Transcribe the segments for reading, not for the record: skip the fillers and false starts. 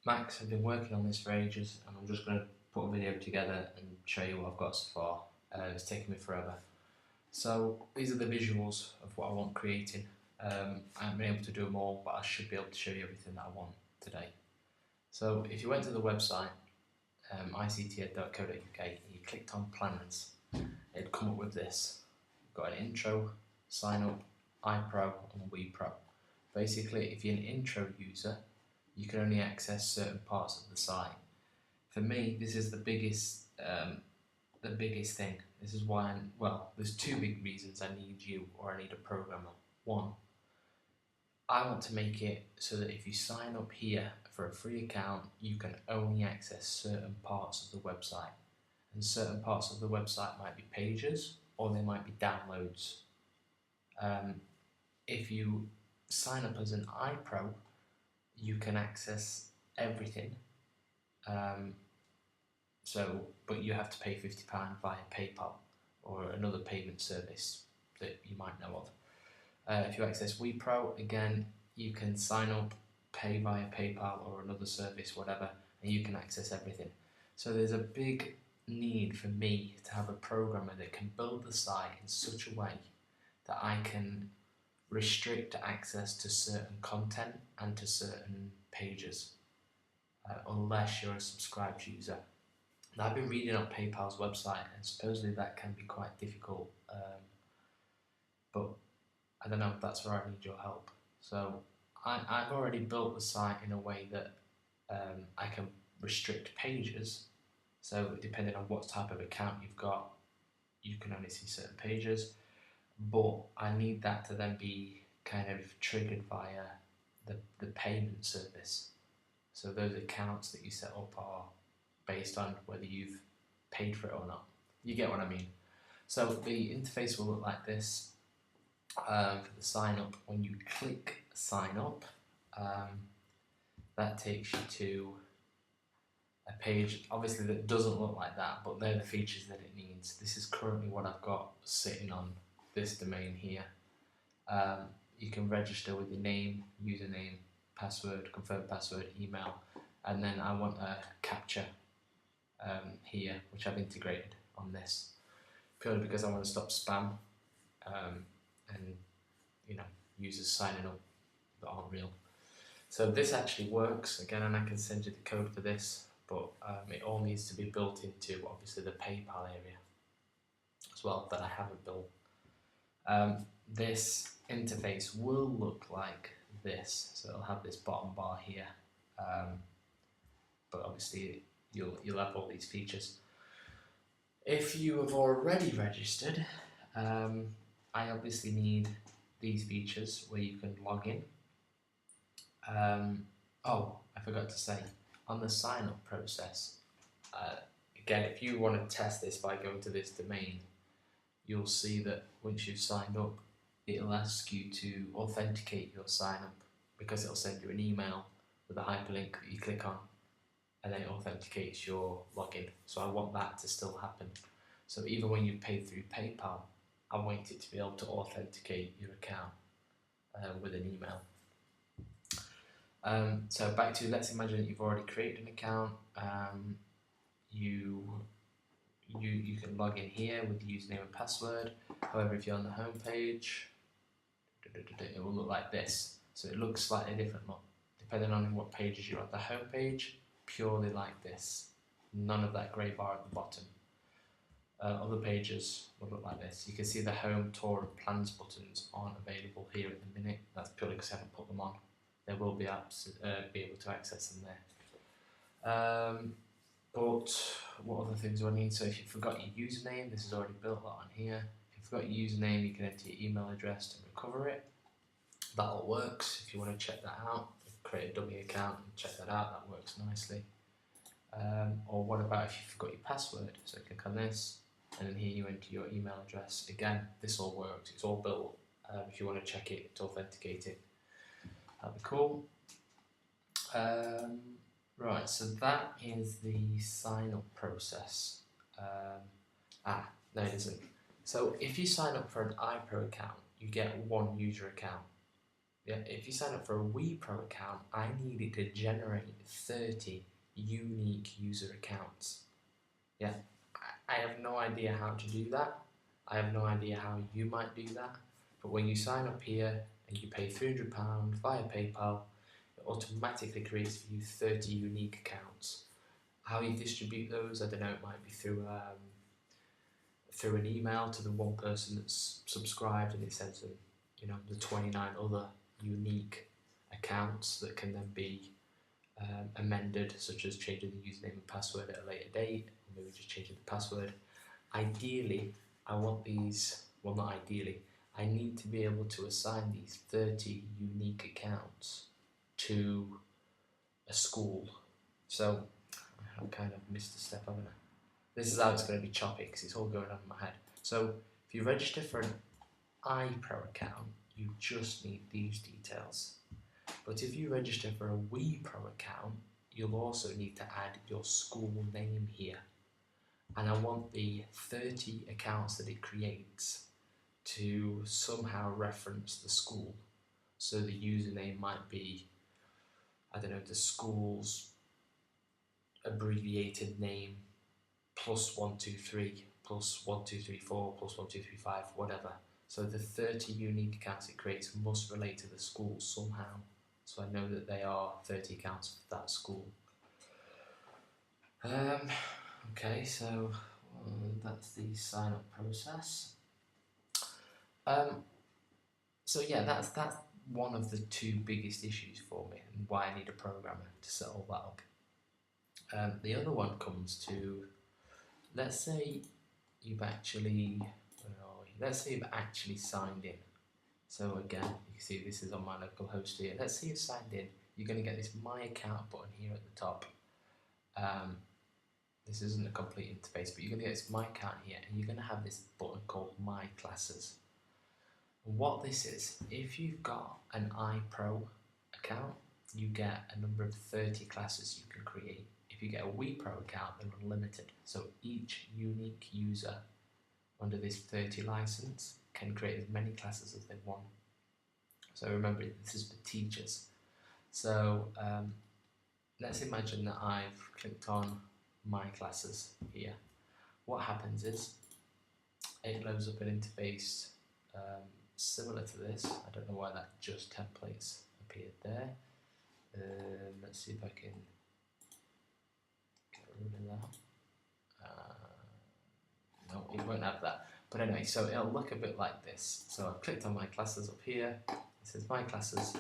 Max, I've been working on this for ages and I'm just going to put a video together and show you what I've got so far. It's taken me forever. So these are the visuals of what I want creating. I haven't been able to do them all, but I should be able to show you everything that I want today. So if you went to the website, icted.co.uk, and you clicked on plans, it'd come up with this. You've got an intro, sign up, iPro and WePro. Basically, if you're an intro user, you can only access certain parts of the site. For me, this is the biggest thing. This is why there's two big reasons I need you or I need a programmer. One, I want to make it so that if you sign up here for a free account, you can only access certain parts of the website. And certain parts of the website might be pages or they might be downloads. If you sign up as an iPro, you can access everything. But you have to pay £50 via PayPal or another payment service that you might know of. If you access WePro, again, you can sign up, pay via PayPal or another service, whatever, and you can access everything. So there's a big need for me to have a programmer that can build the site in such a way that I can restrict access to certain content and to certain pages, unless you're a subscribed user. Now, I've been reading on PayPal's website and supposedly that can be quite difficult, but I don't know if that's where I need your help. So I've already built the site in a way that I can restrict pages, so depending on what type of account you've got, you can only see certain pages, but I need that to then be kind of triggered via the payment service. So those accounts that you set up are based on whether you've paid for it or not. You get what I mean? So the interface will look like this. For the sign up, when you click sign up, that takes you to a page obviously that doesn't look like that, but they're the features that it needs. This is currently what I've got sitting on this domain here. You can register with your name, username, password, confirm password, email, and then I want a captcha here, which I've integrated on this, purely because I want to stop spam and users signing up that aren't real. So this actually works again, and I can send you the code for this, but it all needs to be built into obviously the PayPal area as well that I haven't built. This interface will look like this, so it'll have this bottom bar here, but obviously you'll have all these features. If you have already registered, I obviously need these features where you can log in. Oh, I forgot to say, on the sign up process, again, if you want to test this by going to this domain, you'll see that once you've signed up, it'll ask you to authenticate your sign up, because it'll send you an email with a hyperlink that you click on, and then it authenticates your login. So I want that to still happen. So even when you pay through PayPal, I want it to be able to authenticate your account with an email. So back to, let's imagine that you've already created an account. You can log in here with the username and password. However, if you're on the home page, it will look like this. So it looks slightly different look, depending on what pages you're on. The home page, purely like this. None of that grey bar at the bottom. Other pages will look like this. You can see the home, tour and plans buttons aren't available here at the minute. That's purely because I haven't put them on. There will be apps be able to access them there. But what other things do I need? So if you forgot your username, this is already built on here. If you forgot your username, you can enter your email address to recover it. That all works. If you want to check that out, create a dummy account and check that out. That works nicely. Or what about if you forgot your password? So click on this, and then here you enter your email address. Again, this all works. It's all built. If you want to check it, to authenticate it, that'd be cool. Right, so that is the sign up process. No, it isn't. So if you sign up for an iPro account, you get one user account. Yeah, if you sign up for a WePro account, I need it to generate 30 unique user accounts. Yeah, I have no idea how to do that. I have no idea how you might do that. But when you sign up here and you pay £300 via PayPal, it automatically creates for you 30 unique accounts. How you distribute those, I don't know, it might be through an email to the one person that's subscribed, and it sends them, the 29 other unique accounts that can then be amended, such as changing the username and password at a later date, or maybe just changing the password. Ideally, I want these, well, not ideally, I need to be able to assign these 30 unique accounts to a school. So I've kind of missed a step, haven't I? This is how it's going to be choppy because it's all going on in my head. So if you register for an iPro account, you just need these details. But if you register for a WePro account, you'll also need to add your school name here. And I want the 30 accounts that it creates to somehow reference the school. So the username might be, I don't know, the school's abbreviated name +123 +1234 +1235, whatever. So the 30 unique accounts it creates must relate to the school somehow. So I know that they are 30 accounts for that school. Okay, so that's the sign up process. So yeah, that's one of the two biggest issues for me, and why I need a programmer to set all that up. The other one comes to, let's say you've actually, signed in. So again, you can see this is on my local host here. Let's say you've signed in. You're going to get this My Account button here at the top. This isn't a complete interface, but you're going to get this My Account here, and you're going to have this button called My Classes. What this is, if you've got an iPro account, you get a number of 30 classes you can create. If you get a WePro account, they're unlimited. So each unique user under this 30 license can create as many classes as they want. So remember, this is for teachers. So let's imagine that I've clicked on My Classes here. What happens is it loads up an interface similar to this. I don't know why that just templates appeared there. Let's see if I can get rid of that. No, it won't have that. But anyway, so it'll look a bit like this. So I've clicked on My Classes up here. It says My Classes,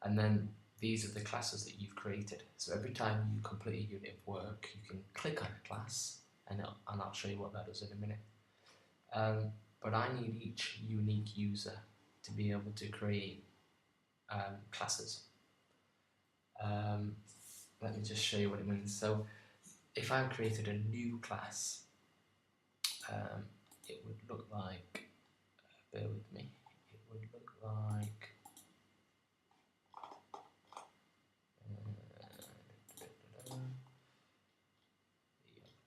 and then these are the classes that you've created. So every time you complete a unit of work, you can click on a class, and I'll show you what that does in a minute. But I need each unique user to be able to create classes. Let me just show you what it means. So if I created a new class, it would look like, bear with me, it would look like,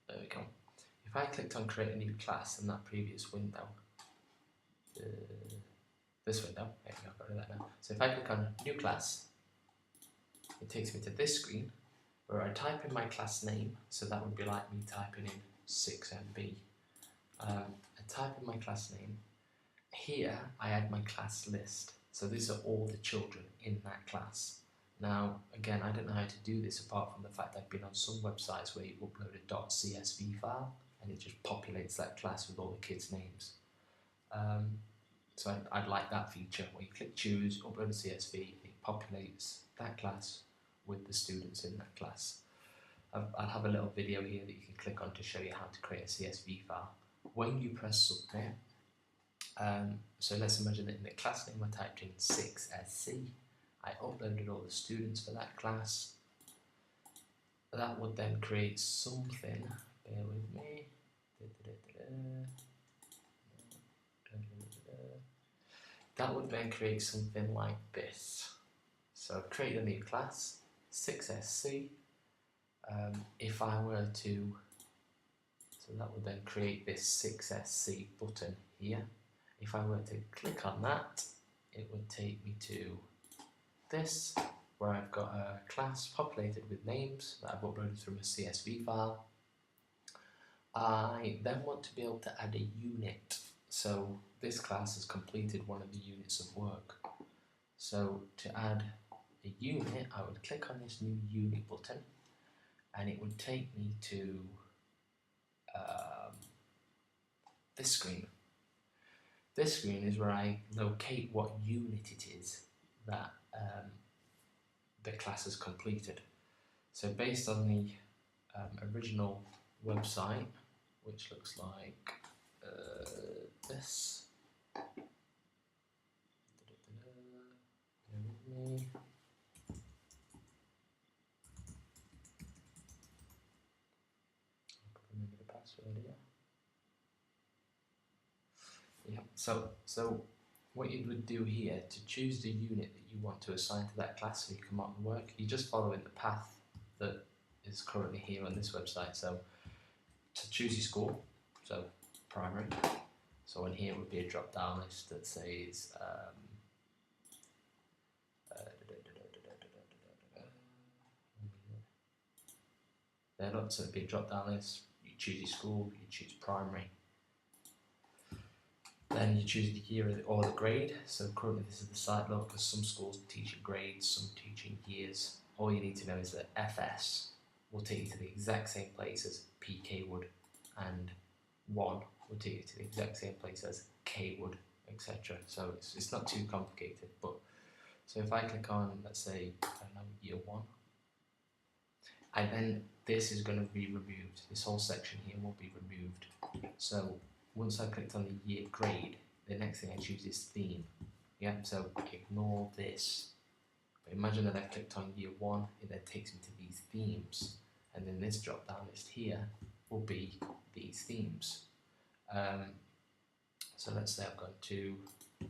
there we go. If I clicked on create a new class in that previous window, this window, there we go, I've got rid of that now. So if I click on new class, it takes me to this screen where I type in my class name, so that would be like me typing in 6MB. I type in my class name. Here I add my class list, so these are all the children in that class. Now again, I don't know how to do this apart from the fact I've been on some websites where you upload a .csv file and it just populates that class with all the kids' names. So I'd like that feature where you click choose, upload a CSV, it populates that class with the students in that class. I'll have a little video here that you can click on to show you how to create a CSV file. When you press submit, so let's imagine that in the class name I typed in 6SC, I uploaded all the students for that class. That would then create something, bear with me, that would then create something like this. So I've created a new class, 6SC. If I were to, so that would then create this 6SC button here. If I were to click on that, it would take me to this, where I've got a class populated with names that I've uploaded from a CSV file. I then want to be able to add a unit. So this class has completed one of the units of work. So to add a unit, I would click on this new unit button, and it would take me to this screen. This screen is where I locate what unit it is that the class has completed. So based on the original website, which looks like this. Bear with me. Remember the password here. Yeah. So what you would do here to choose the unit that you want to assign to that class so you can mark the work, you're just following the path that is currently here on this website. So to choose your school, so primary. So in here would be a drop down list that says so it'd be a drop down list. You choose your school, you choose primary. Then you choose the year or the grade. So currently this is the site look, because some schools teach in grades, some teach in years. All you need to know is that FS will take you to the exact same place as PK would, and 1 will take you to the exact same place as K would, etc. So it's not too complicated. But so if I click on, let's say, I don't know, year 1, and then this is going to be removed. This whole section here will be removed. So once I clicked on the year grade, the next thing I choose is theme. Yeah, so ignore this. But imagine that I clicked on year 1, it then takes me to these themes. And then this drop down list here will be these themes. So let's say I've gone to,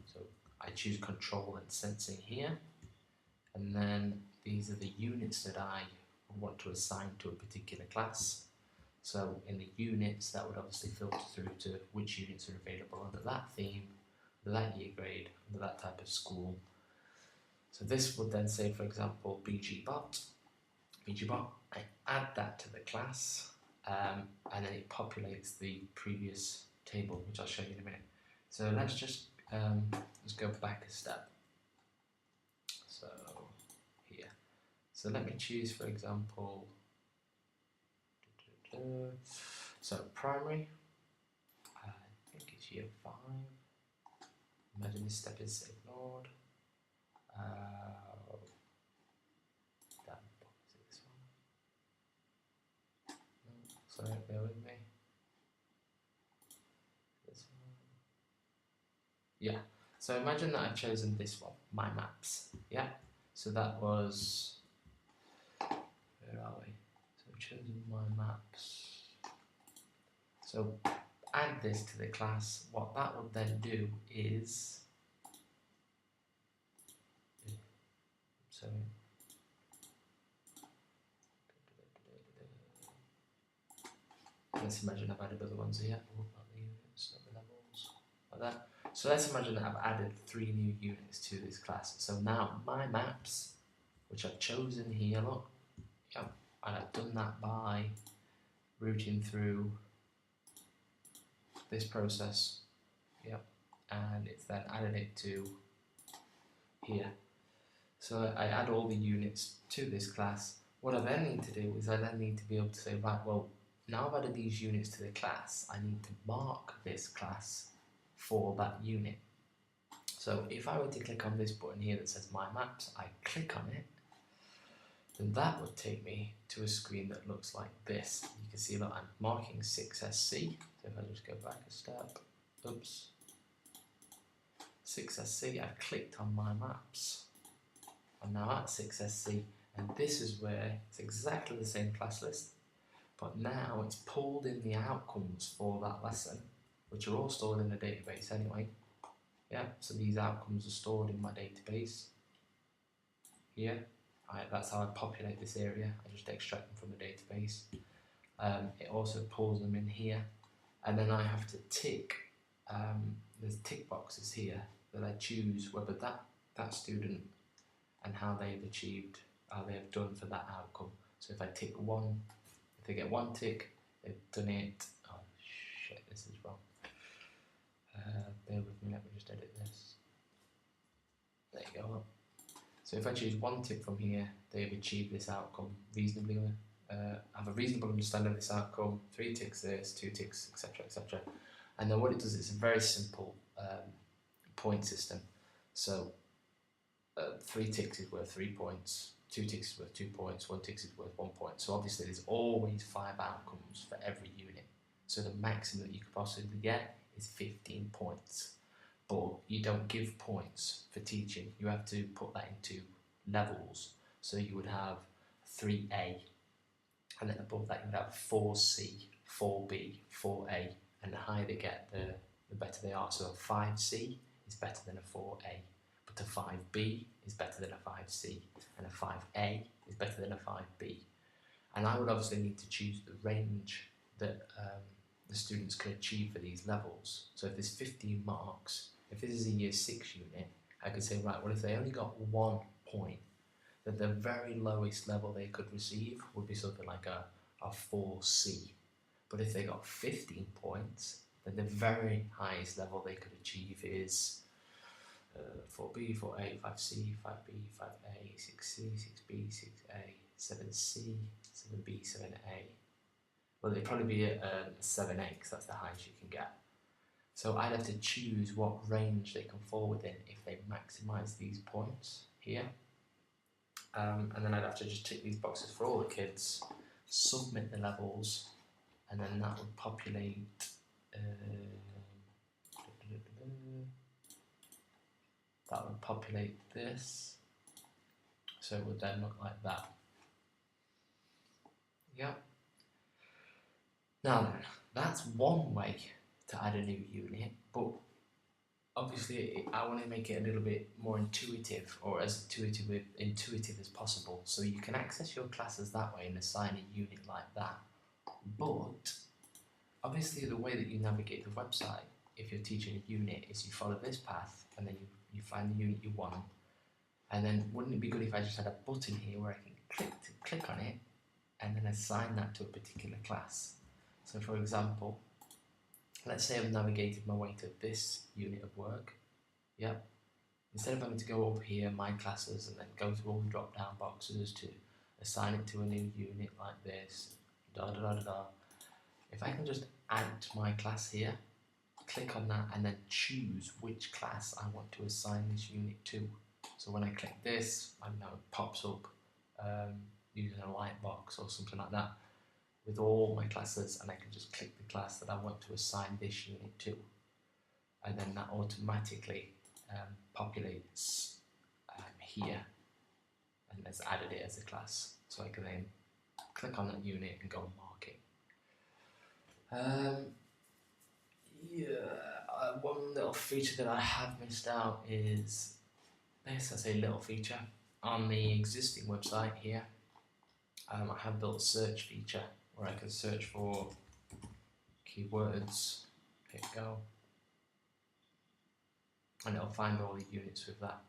so I choose control and sensing here. And then these are the units that I want to assign to a particular class. So in the units, that would obviously filter through to which units are available under that theme, under that year grade, under that type of school. So this would then say, for example, BGBot. I add that to the class, and then it populates the previous table, which I'll show you in a minute. So let's just go back a step. So here. So let me choose, for example, so primary, I think it's year 5. Imagine this step is ignored. Is it this one? No, sorry, bear with me. This one. Yeah. So imagine that I've chosen this one, my maps. Yeah. So that was, where are we? So I've chosen my maps. So add this to the class. What that would then do is, so let's imagine I've added other ones here. Oh, not the units, not the levels, like that. So let's imagine that I've added 3 new units to this class. So now my maps, which I've chosen here, look, yep, and I've done that by routing through this process, yep, and it's then added it to here. So I add all the units to this class. What I then need to do is I then need to be able to say, right, well, now I've added these units to the class, I need to mark this class for that unit. So if I were to click on this button here that says My Maps, I click on it, then that would take me to a screen that looks like this. You can see that I'm marking 6SC. So if I just go back a step, oops, 6SC, I've clicked on My Maps. I'm now at 6SC, and this is where it's exactly the same class list, but now it's pulled in the outcomes for that lesson, which are all stored in the database anyway. Yeah, so these outcomes are stored in my database here. That's how I populate this area. I just extract them from the database. It also pulls them in here, and then I have to tick. There's tick boxes here that I choose whether that student and how they have done for that outcome. So if I tick 1, if they get 1 tick, they've done it. Oh shit, this is wrong. Bear with me, let me just edit this. There you go. So if I choose 1 tick from here, they have achieved this outcome reasonably. Have a reasonable understanding of this outcome. 3 ticks this, 2 ticks, etc., etc. And then what it does is a very simple point system. So 3 ticks is worth 3 points, 2 ticks is worth 2 points, 1 tick is worth 1 point. So obviously there's always 5 outcomes for every unit. So the maximum that you could possibly get is 15 points. But you don't give points for teaching. You have to put that into levels. So you would have 3A, and then above that you would have 4C, 4B, 4A, and the higher they get, the better they are. So a 5C is better than a 4A, but a 5B is better than a 5C, and a 5A is better than a 5B. And I would obviously need to choose the range that the students can achieve for these levels. So if there's 15 marks, if this is a year 6 unit, I could say, right, well, if they only got 1 point, then the very lowest level they could receive would be something like a 4C. But if they got 15 points, then the very highest level they could achieve is 4B, 4A, 5C, 5B, 5A, 6C, 6B, 6A, 7C, 7B, 7A. Well, it'd probably be a 7A because that's the highest you can get. So I'd have to choose what range they can fall within if they maximise these points here. And then I'd have to just tick these boxes for all the kids, submit the levels, and then that would populate this. So it would then look like that. Yeah. Now then, that's one way to add a new unit, but obviously I want to make it a little bit more intuitive, or as intuitive as possible, so you can access your classes that way and assign a unit like that. But obviously the way that you navigate the website, if you're teaching a unit, is you follow this path and then you find the unit you want, and then wouldn't it be good if I just had a button here where I can click on it and then assign that to a particular class. So for example, let's say I've navigated my way to this unit of work. Yep. Instead of having to go up here, my classes, and then go through all the drop down boxes to assign it to a new unit like this, if I can just add to my class here, click on that and then choose which class I want to assign this unit to. So when I click this, I know it pops up using a light box or something like that with all my classes, and I can just click the class that I want to assign this unit to, and then that automatically populates here and has added it as a class, so I can then click on that unit and go and mark it. One little feature that I have missed out is this. I say little feature. On the existing website here, I have built a search feature where I can search for keywords, hit go, and it'll find all the units with that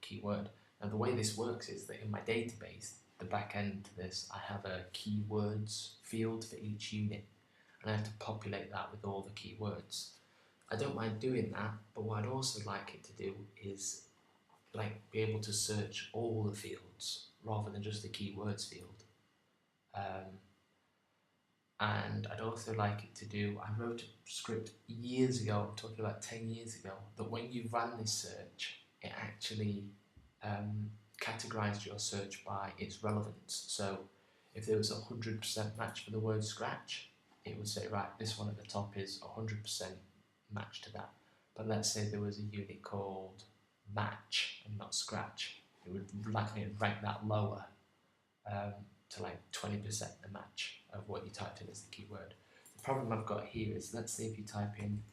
keyword. Now the way this works is that in my database, the back end to this, I have a keywords field for each unit, and I have to populate that with all the keywords. I don't mind doing that, but what I'd also like it to do is be able to search all the fields rather than just the keywords field. And I'd also like it to do, I wrote a script years ago, I'm talking about 10 years ago, that when you ran this search, it actually categorised your search by its relevance. So if there was a 100% match for the word scratch, it would say, right, this one at the top is 100% match to that. But let's say there was a unit called match and not scratch, it would rank that lower to 20% the match of what you typed in as the keyword. The problem I've got here is, let's say if you type in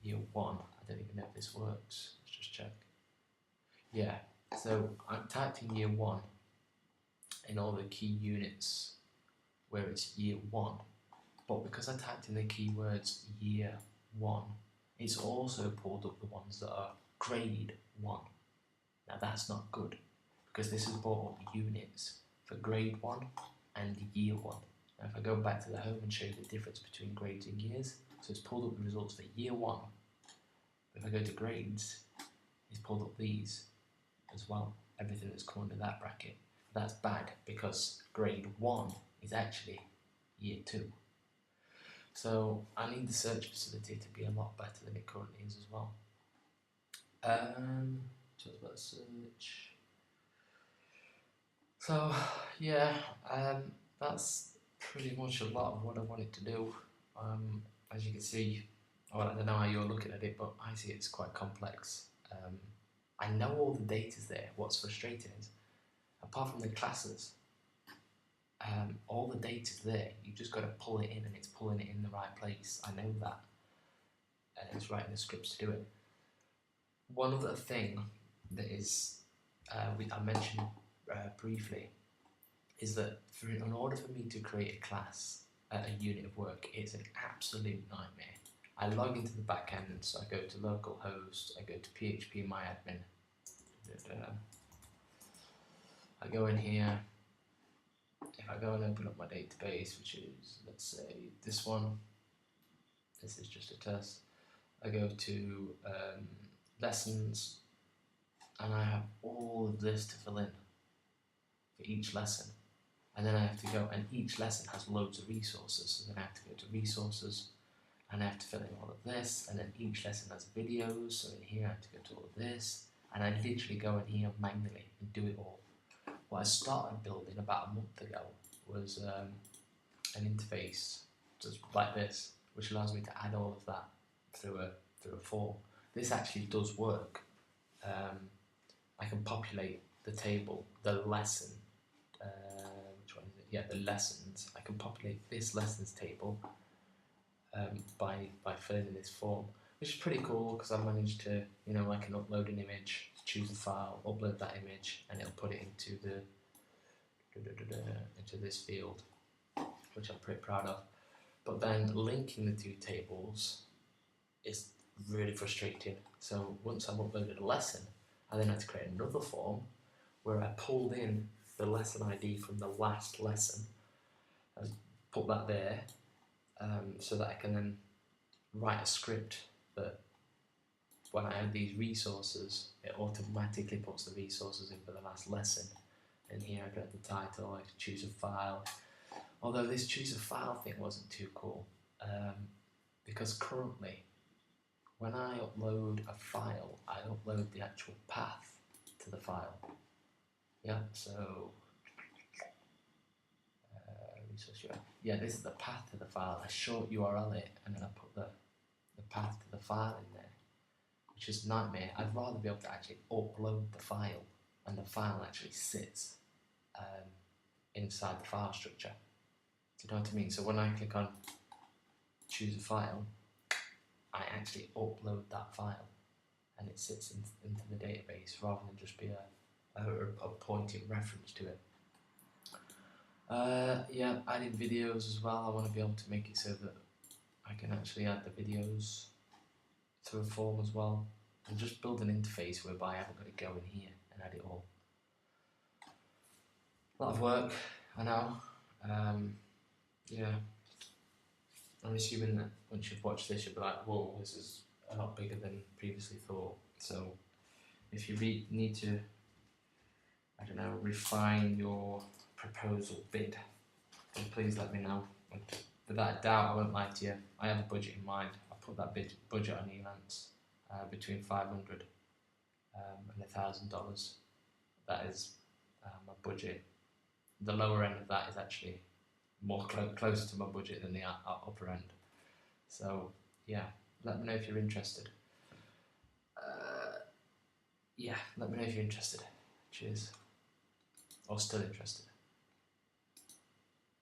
year 1, I don't even know if this works, let's just check. Yeah, so I've typed in year 1 in all the key units where it's year 1, but because I typed in the keywords year 1, it's also pulled up the ones that are grade 1. Now that's not good. because this has brought up units for grade 1 and year 1. Now if I go back to the home and show you the difference between grades and years, so it's pulled up the results for year 1. If I go to grades, it's pulled up these as well, everything that's come under that bracket. That's bad because grade 1 is actually year 2. So I need the search facility to be a lot better than it currently is as well. Talk about search. So yeah, that's pretty much a lot of what I wanted to do. As you can see, well, I don't know how you're looking at it, but I see it's quite complex. I know all the data's there. What's frustrating is, apart from the classes, all the data's there. You just got to pull it in, and it's pulling it in the right place. I know that, and it's writing the scripts to do it. One other thing that is, I mentioned briefly, is that in order for me to create a class, a unit of work, it's an absolute nightmare. I log into the back end, so I go to localhost, I go to phpMyAdmin, I go in here. If I go and open up my database, which is, let's say, this one, this is just a test, I go to lessons, and I have all of this to fill in for each lesson. And then I have to go, and each lesson has loads of resources, so then I have to go to resources, and I have to fill in all of this, and then each lesson has videos, so in here I have to go to all of this, and I literally go in here manually and do it all. What I started building about a month ago was an interface just like this, which allows me to add all of that through a form. This actually does work. I can populate the table, the lesson, which one is it? Yeah, the lessons. I can populate this lessons table by filling in this form, which is pretty cool because I managed to, I can upload an image, choose a file, upload that image, and it'll put it into this field, which I'm pretty proud of. But then linking the two tables is really frustrating. So once I've uploaded a lesson, I then had to create another form where I pulled in the lesson ID from the last lesson, and put that there, so that I can then write a script that when I add these resources, it automatically puts the resources in for the last lesson. And here I get the title, I can choose a file. Although this choose a file thing wasn't too cool, because currently, when I upload a file, I upload the actual path to the file. Yeah, so yeah, this is the path to the file. I short URL it, and then I put the path to the file in there, which is a nightmare. I'd rather be able to actually upload the file, and the file actually sits inside the file structure. Do you know what I mean? So when I click on choose a file, I actually upload that file, and it sits into the database rather than just be a pointing reference to it. Yeah, adding videos as well. I want to be able to make it so that I can actually add the videos to a form as well, and just build an interface whereby I haven't got to go in here and add it all. A lot of work, I know. Yeah, I'm assuming that once you've watched this, you'll be like, whoa, this is a lot bigger than previously thought. So if you need to, I don't know, refine your proposal bid, then please let me know. Without a doubt, I won't lie to you, I have a budget in mind. I put that budget on Elance, between $500 and $1,000. That is my budget. The lower end of that is actually more closer to my budget than the upper end. So yeah, let me know if you're interested. Yeah, let me know if you're interested. Cheers. Or still interested.